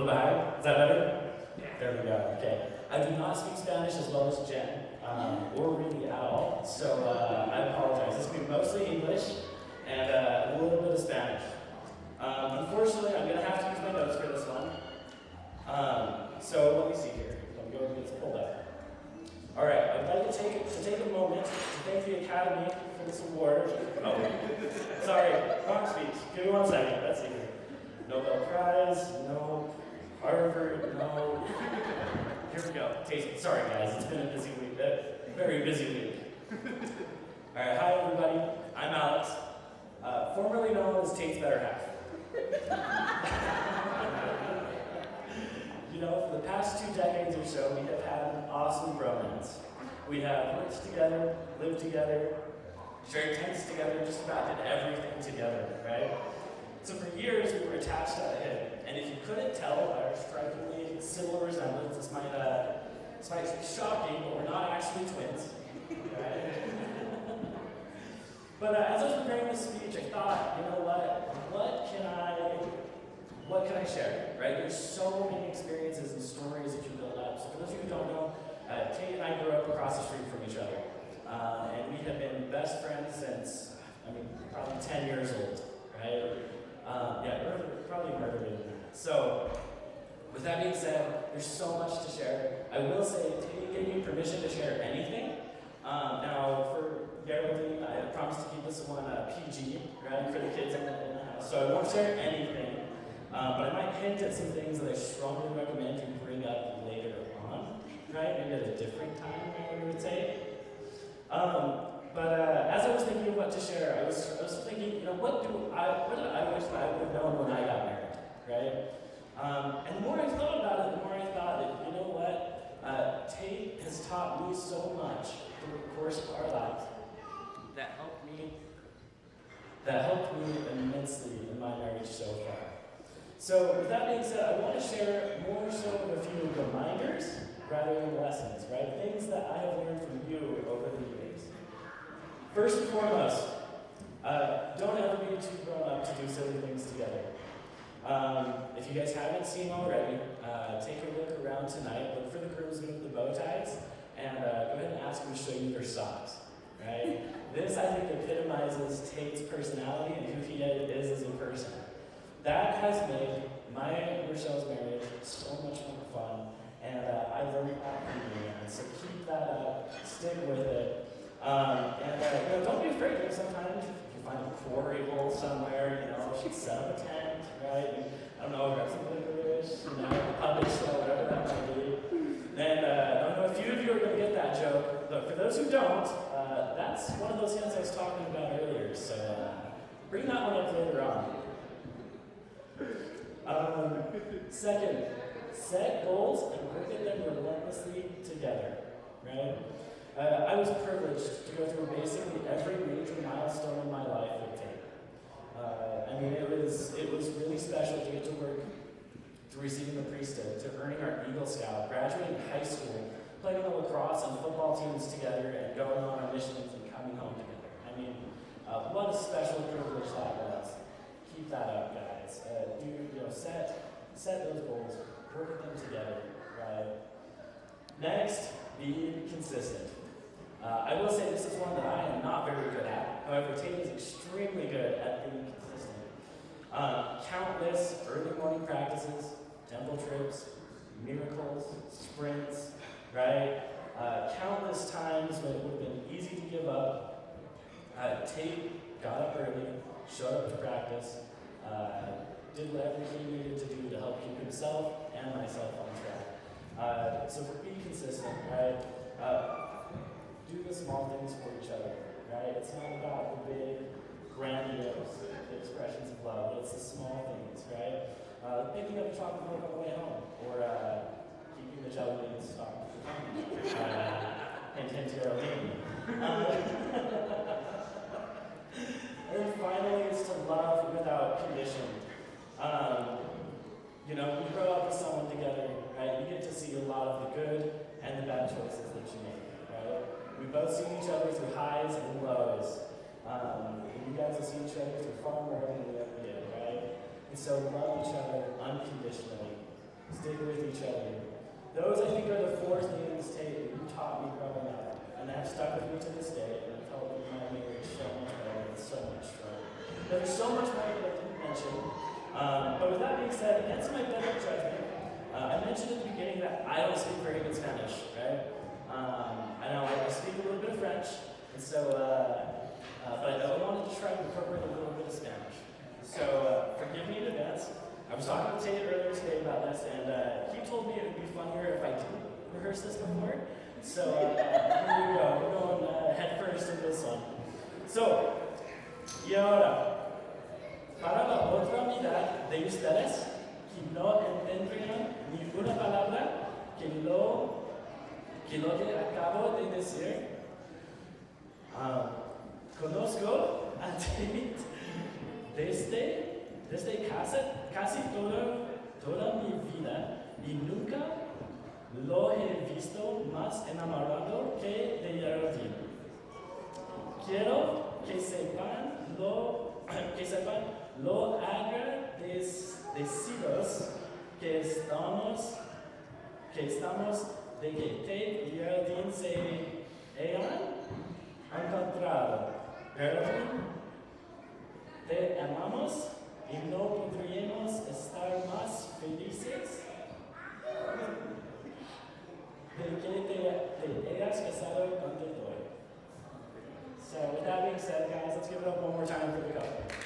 little bit higher? Is that better? There we go. Okay. I do not speak Spanish as well as Jen, or really at all, so I apologize. This will be mostly English and a little bit of Spanish. Unfortunately, I'm going to have to use my notes for this one. So let me see here. Let me go and get it pulled up. All right, I'd like to take a moment to thank the Academy for this award. Oh, sorry, wrong speech. Give me 1 second. Let's see here. Nobel Prize, no. Harvard, no. Here we go. Taste. Sorry, guys. It's been a busy week. Very busy week. All right. Hi, everybody. I'm Alex, formerly known as Tate's better half. You know, for the past 2 decades or so, we have had an awesome romance. We have worked together, lived together, shared tents together, just about did everything together, right? So for years, we were attached at the hip. And if you couldn't tell by our strikingly similar resemblance, this might be shocking, but we're not actually twins, right? But as I was preparing this speech, I thought, you know what can I share, right? There's so many experiences and stories that you build up. So for those of you who don't know, Kate and I grew up across the street from each other. And we have been best friends since, probably 10 years old, right? Probably murdered than that. So, with that being said, there's so much to share. I will say, Tate gave me permission to share anything. Now, bear with me, I promise to keep this one PG, right, for the kids in the house. So I won't share anything, but I might hint at some things that I strongly recommend you bring up later on, right? Maybe at a different time, I would say. But as I was thinking of what to share, I was thinking, what did I wish that I would have known when I got married, right? And the more I thought about it, the more I thought that, you know what, Tate has taught me so much through the course of our lives that helped me immensely in my marriage so far. So with that being said, I want to share more so of a few reminders rather than lessons, right? Things that I have learned from you over the years. First and foremost, don't ever be too grown up to do silly things together. If you guys haven't seen already, take a look around tonight, look for the groomsmen with the bow ties, and go ahead and ask them to show you their socks, right? This, I think, epitomizes Tate's personality and who he is as a person. That has made my and Rochelle's marriage so much more fun, and I learned that from you, and so keep that up, stick with it. Don't be afraid. Sometimes if you find a quarry hole somewhere, you should set up a tent, right? I don't know, grab some licorice, a public show, whatever that might be. And I know a few of you are going to get that joke, but for those who don't, that's one of those hints I was talking about earlier. So bring that one up later on. Second, set goals and work at them relentlessly together, right? I was privileged to go through basically every major milestone in my life with Tate. It was really special to get to work, to receiving the priesthood, to earning our Eagle Scout, graduating high school, playing on the lacrosse and football teams together, and going on our missions and coming home together. What a special privilege that was. Keep that up, guys. Set those goals, work them together, right? Next, be consistent. I will say this is one that I am not very good at. However, Tate is extremely good at being consistent. Countless early morning practices, temple trips, miracles, sprints, right? Countless times when it would have been easy to give up. Tate got up early, showed up to practice, did whatever he needed to do to help keep himself and myself on track. So be consistent, right? Do the small things for each other, right? It's not about the big, grandiose expressions of love, but it's the small things, right? Picking up a chocolate milk on the way home, or keeping the jelly beans stocked. Hint, hint, Geraldine. And then finally is to love without condition. We grow up with someone together, right? You get to see a lot of the good and the bad choices that you make, right? We both see each other through highs and lows. And you guys will see each other through far more than we ever did, right? And so love each other unconditionally. stick with each other. Those, I think, are the four things, Tate, that you taught me growing up, and have stuck with me to this day, and have helped my marriage so much better and so much stronger. There's so much more that I didn't mention, but with that being said, against my better judgment, I mentioned at the beginning that I don't speak very good Spanish, right? I know I speak a little bit of French, and so, but I wanted to try to incorporate a little bit of Spanish. So, forgive me in advance. I was talking to Tate earlier today about this, and he told me it would be funnier if I didn't rehearse this before. So, here we go. We're going head first into this one. So, y ahora, para la otra mitad de ustedes que no entenderían ni una palabra que lo que acabo de decir, conozco a Tate desde casi toda mi vida y nunca lo he visto más enamorado que de Geraldine. Quiero que sepan lo agradecidos que estamos de que Tate y Geraldine se hayan encontrado. Geraldine, te amamos y no podríamos estar más felices de que te hayas casado con Tate. So with that being said, guys, let's give it up one more time for the couple.